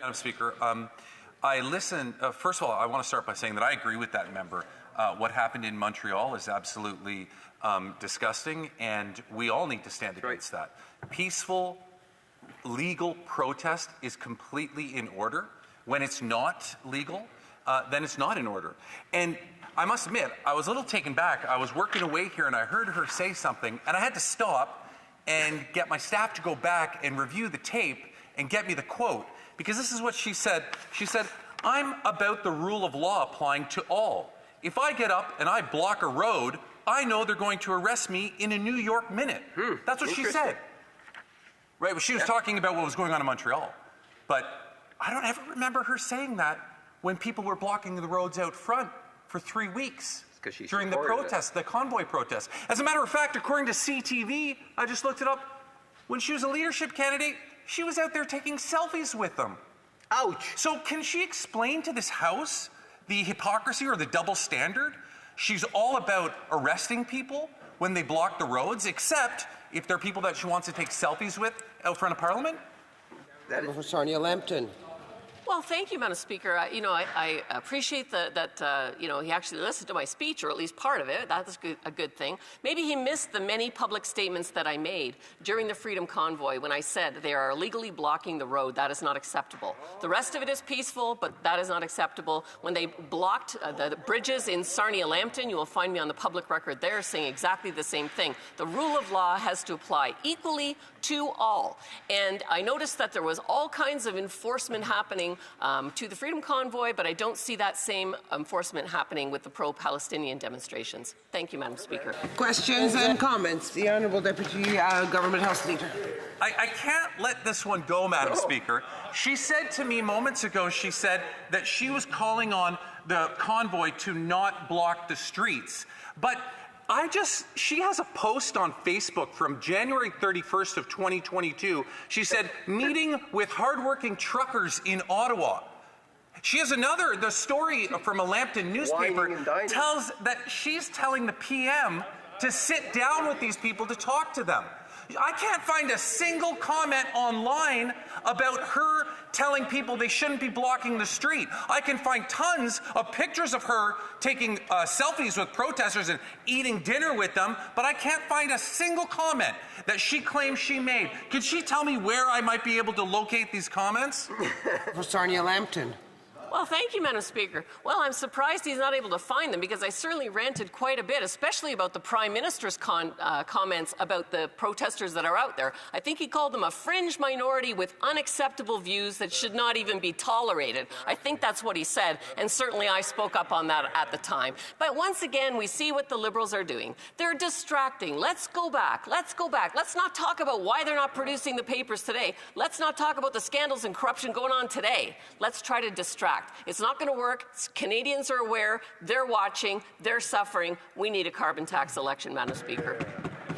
Madam Speaker. I listen. First of all, I want to start by saying that I agree with that member. What happened in Montreal is absolutely disgusting, and we all need to stand against that. Peaceful, legal protest is completely in order. When it's not legal, then it's not in order. And I must admit, I was a little taken back. I was working away here, and I heard her say something, and I had to stop and get my staff to go back and review the tape and get me the quote. Because this is what she said. She said, "I'm about the rule of law applying to all. If I get up and I block a road, I know they're going to arrest me in a New York minute." That's what she said. Right, well, she was talking about what was going on in Montreal. But I don't ever remember her saying that when people were blocking the roads out front for 3 weeks during the protest, the convoy protest. As a matter of fact, according to CTV, I just looked it up, when she was a leadership candidate, she was out there taking selfies with them. Ouch. So can she explain to this House the hypocrisy or the double standard? She's all about arresting people when they block the roads, except if they're people that she wants to take selfies with out front of Parliament? For Sarnia Lambton. Well, thank you, Madam Speaker. I appreciate that he actually listened to my speech, or at least part of it. That's a good thing. Maybe he missed the many public statements that I made during the Freedom Convoy when I said they are illegally blocking the road. That is not acceptable. The rest of it is peaceful, but that is not acceptable. When they blocked the bridges in Sarnia Lambton, you will find me on the public record there saying exactly the same thing. The rule of law has to apply equally to all. And I noticed that there was all kinds of enforcement happening to the Freedom Convoy, but I don't see that same enforcement happening with the pro-Palestinian demonstrations. Thank you, Madam Speaker. Questions and comments. The Honourable Deputy Government House Leader. I can't let this one go, Madam Speaker. She said to me moments ago, she said that she was calling on the convoy to not block the streets. But she has a post on Facebook from January 31st of 2022. She said, meeting with hardworking truckers in Ottawa. She has the story from a Lambton newspaper tells that she's telling the PM to sit down with these people to talk to them. I can't find a single comment online about her telling people they shouldn't be blocking the street. I can find tons of pictures of her taking selfies with protesters and eating dinner with them, but I can't find a single comment that she claims she made. Could she tell me where I might be able to locate these comments? For Sarnia Lambton. Well, thank you, Madam Speaker. Well, I'm surprised he's not able to find them, because I certainly ranted quite a bit, especially about the Prime Minister's comments about the protesters that are out there. I think he called them a fringe minority with unacceptable views that should not even be tolerated. I think that's what he said, and certainly I spoke up on that at the time. But once again, we see what the Liberals are doing. They're distracting. Let's go back. Let's go back. Let's not talk about why they're not producing the papers today. Let's not talk about the scandals and corruption going on today. Let's try to distract. It's not going to work. Canadians are aware. They're watching. They're suffering. We need a carbon tax election, Madam Speaker.